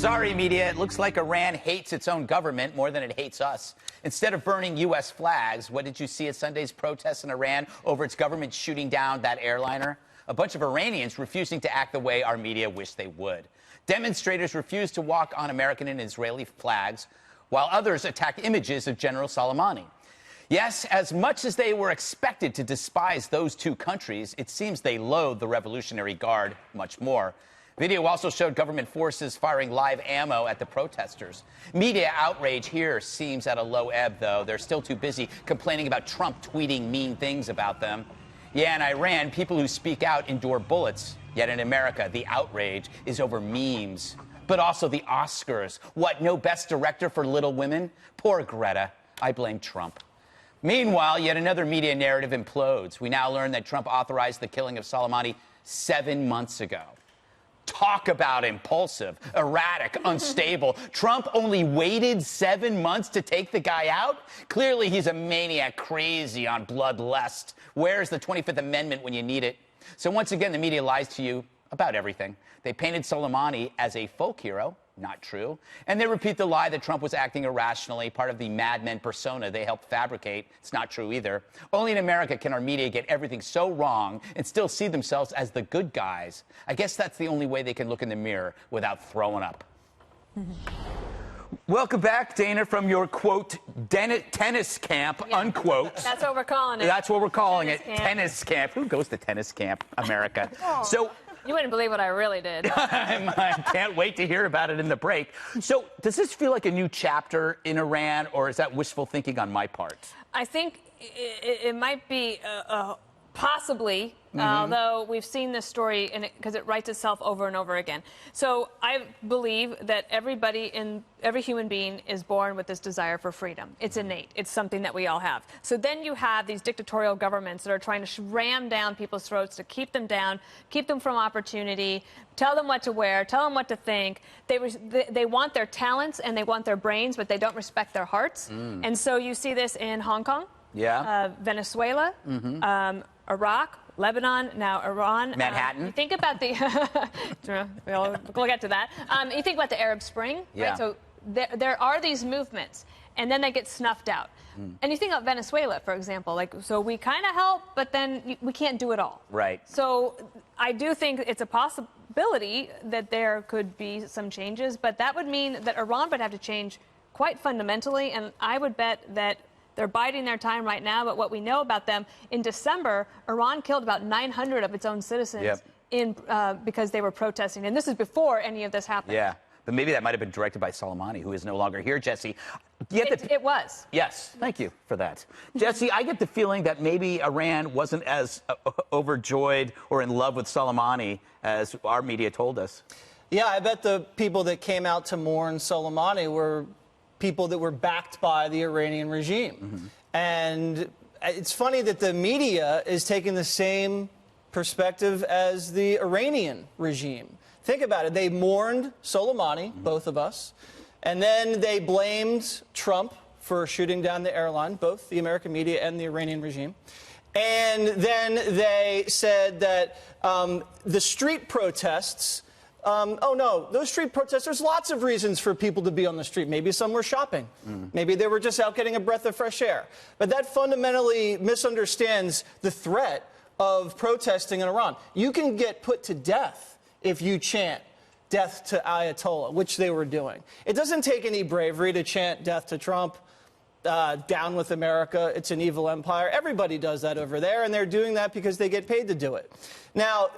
Sorry, media. It looks like Iran hates its own government more than it hates us. Instead of burning U.S. flags, what did you see at Sunday's protests in Iran over its government shooting down that airliner? A bunch of Iranians refusing to act the way our media wish they would. Demonstrators refused to walk on American and Israeli flags, while others attacked images of General Soleimani. Yes, as much as they were expected to despise those two countries, it seems they loathe the Revolutionary Guard much more. Video also showed government forces firing live ammo at the protesters. Media outrage here seems at a low ebb, though. They're still too busy complaining about Trump tweeting mean things about them. Yeah, in Iran, people who speak out endure bullets. Yet in America, the outrage is over memes. But also the Oscars. What, no Best Director for Little Women? Poor Greta. I blame Trump. Meanwhile, yet another media narrative implodes. We now learn that Trump authorized the killing of Soleimani 7 months ago. Talk about impulsive, erratic, unstable. Trump only waited 7 months to take the guy out? Clearly, he's a maniac crazy on bloodlust. Where's the 25th Amendment when you need it? So once again, the media lies to you about everything. They painted Soleimani as a folk hero. Not true. And they repeat the lie that Trump was acting irrationally, part of the madmen persona they helped fabricate. It's not true either. Only in America can our media get everything so wrong and still see themselves as the good guys. I guess that's the only way they can look in the mirror without throwing up. Welcome back, Dana, from your, quote, tennis camp, unquote. That's what we're calling it. That's what we're calling tennis it, camp. tennis camp. Who goes to tennis camp, America? Oh. So. You wouldn't believe what I really did. I can't wait to hear about it in the break. So does this feel like a new chapter in Iran, or is that wishful thinking on my part? I think it might be possibly, although we've seen this story because it writes itself over and over again. So I believe that every human being is born with this desire for freedom. It's innate. It's something that we all have. So then you have these dictatorial governments that are trying to ram down people's throats to keep them down, keep them from opportunity, tell them what to wear, tell them what to think. They want their talents and they want their brains, but they don't respect their hearts. And so you see this in Hong Kong, Venezuela, Iraq, Lebanon, now Iran. Manhattan. You think about the... we'll get to that. You think about the Arab Spring, right? So there are these movements, and then they get snuffed out. And you think about Venezuela, for example. So we kind of help, but then we can't do it all. Right. So I do think it's a possibility that there could be some changes, but that would mean that Iran would have to change quite fundamentally, and I would bet that they're biding their time right now, but what we know about them, in December, Iran killed about 900 of its own citizens because they were protesting. And this is before any of this happened. Yeah, but maybe that might have been directed by Soleimani, who is no longer here, Jesse. It was. Yes, thank you for that. Jesse, I get the feeling that maybe Iran wasn't as overjoyed or in love with Soleimani as our media told us. Yeah, I bet the people that came out to mourn Soleimani were people that were backed by the Iranian regime. And it's funny that the media is taking the same perspective as the Iranian regime. Think about it. They mourned Soleimani, both of us, and then they blamed Trump for shooting down the airline, both the American media and the Iranian regime. And then they said that the street protests, oh, no, those street protests, there's lots of reasons for people to be on the street. Maybe some were shopping. Maybe they were just out getting a breath of fresh air. But that fundamentally misunderstands the threat of protesting in Iran. You can get put to death if you chant death to Ayatollah, which they were doing. It doesn't take any bravery to chant death to Trump, down with America, it's an evil empire. Everybody does that over there, and they're doing that because they get paid to do it. Now,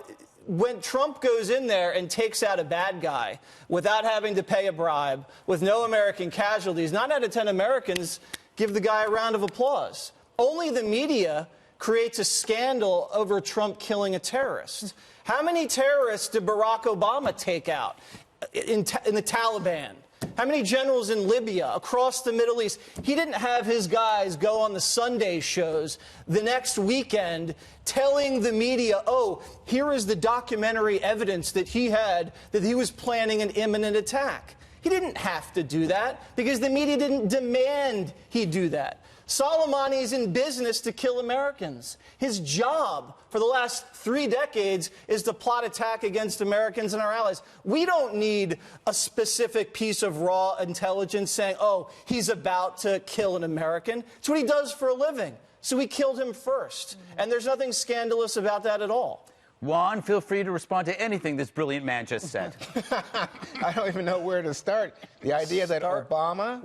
when Trump goes in there and takes out a bad guy without having to pay a bribe, with no American casualties, 9 out of 10 Americans give the guy a round of applause. Only the media creates a scandal over Trump killing a terrorist. How many terrorists did Barack Obama take out in the Taliban? How many generals in Libya, across the Middle East? He didn't have his guys go on the Sunday shows the next weekend telling the media, oh, here is the documentary evidence that he had, that he was planning an imminent attack. He didn't have to do that because the media didn't demand he do that. Soleimani's in business to kill Americans. His job for the last 3 decades is to plot attack against Americans and our allies. We don't need a specific piece of raw intelligence saying, oh, he's about to kill an American. It's what he does for a living. So we killed him first. And there's nothing scandalous about that at all. Juan, feel free to respond to anything this brilliant man just said. I don't even know where to start. The idea that Obama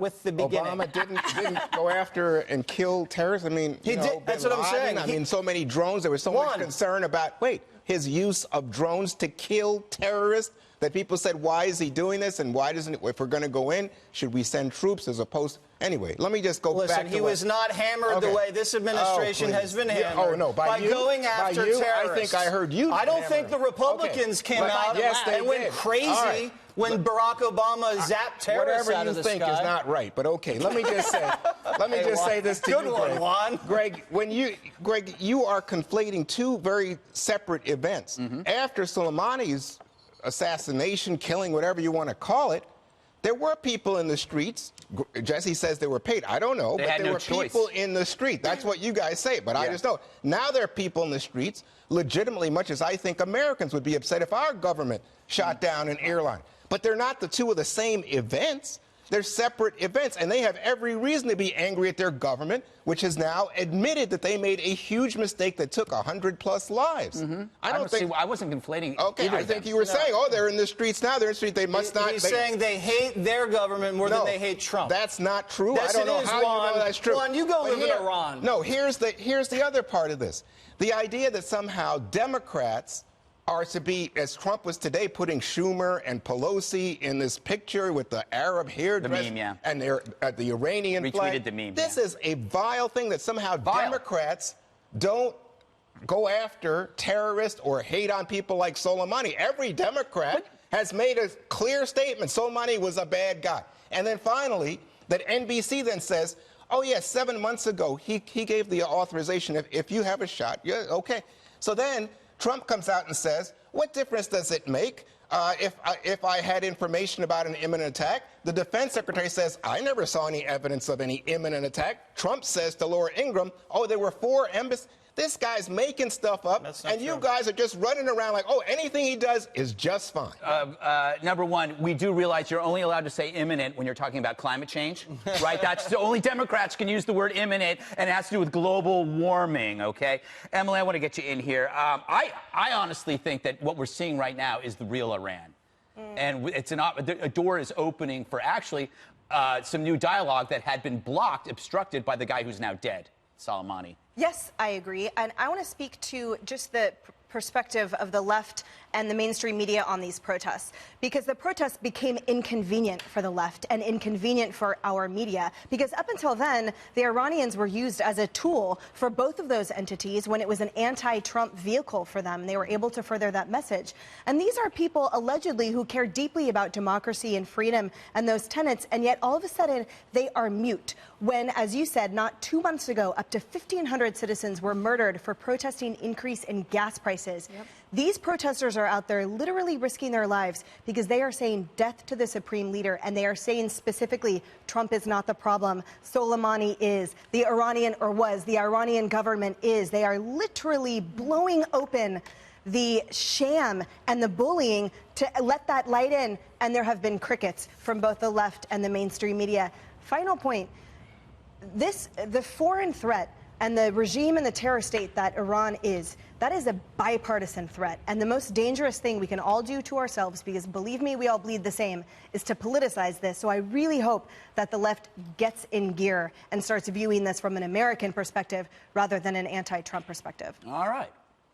didn't go after and kill terrorists. I mean, he did. That's what I'm saying. I mean, so many drones. There was so much concern about his use of drones to kill terrorists that people said, why is he doing this? And why doesn't it? If we're going to go in, should we send troops as opposed? Anyway, let me just go back to Listen, he was not hammered the way this administration has been hammered. By going after terrorists. I think I heard you. I don't think the Republicans came out and went crazy when Barack Obama zapped terrorists out of the sky. Whatever you think is not right, but okay. Let me just say, say this to you, Greg. Juan. Greg, you are conflating 2 very separate events. After Soleimani's assassination, killing, whatever you want to call it, there were people in the streets. Jesse says they were paid. I don't know, but there were people in the street. That's what you guys say, but I just don't. Now there are people in the streets, legitimately, much as I think Americans would be upset if our government shot down an airline. But they're not the 2 of the same events. They're separate events, and they have every reason to be angry at their government, which has now admitted that they made a huge mistake that took 100+ lives. I wasn't conflating. Okay, I think you were saying, they're in the streets now. They're in the streets. They must not. He's saying they hate their government more than they hate Trump. That's not true. Yes, I don't know how you know that's true. Juan, you go live in Iran. No, here's the other part of this. The idea that somehow Democrats are to be, as Trump was today, putting Schumer and Pelosi in this picture with the Arab hairdress and the Iranian flag. Retweeted the meme. This is a vile thing that somehow Democrats don't go after terrorists or hate on people like Soleimani. Every Democrat has made a clear statement. Soleimani was a bad guy. And then finally, that NBC then says, oh, yes, 7 months ago, he gave the authorization. If you have a shot, okay. So then Trump comes out and says, what difference does it make if I had information about an imminent attack? The defense secretary says, I never saw any evidence of any imminent attack. Trump says to Laura Ingraham, oh, there were 4 embassies. This guy's making stuff up, and you guys are just running around like, oh, anything he does is just fine. Number one, we do realize you're only allowed to say imminent when you're talking about climate change, right? That's the only Democrats can use the word imminent, and it has to do with global warming, okay? Emily, I want to get you in here. I honestly think that what we're seeing right now is the real Iran. And it's a door is opening for actually some new dialogue that had been obstructed by the guy who's now dead, Soleimani. Yes, I agree. And I want to speak to just the perspective of the left and the mainstream media on these protests, because the protests became inconvenient for the left and inconvenient for our media, because up until then, the Iranians were used as a tool for both of those entities when it was an anti-Trump vehicle for them. They were able to further that message. And these are people allegedly who care deeply about democracy and freedom and those tenets, and yet all of a sudden they are mute. When, as you said, not 2 months ago, up to 1,500 citizens were murdered for protesting increase in gas prices. These protesters are out there literally risking their lives because they are saying death to the supreme leader, and they are saying specifically Trump is not the problem, Soleimani is, the Iranian government is. They are literally blowing open the sham and the bullying to let that light in, and there have been crickets from both the left and the mainstream media. Final point, the foreign threat and the regime and the terror state that Iran is, that is a bipartisan threat. And the most dangerous thing we can all do to ourselves, because believe me, we all bleed the same, is to politicize this. So I really hope that the left gets in gear and starts viewing this from an American perspective rather than an anti-Trump perspective. All right.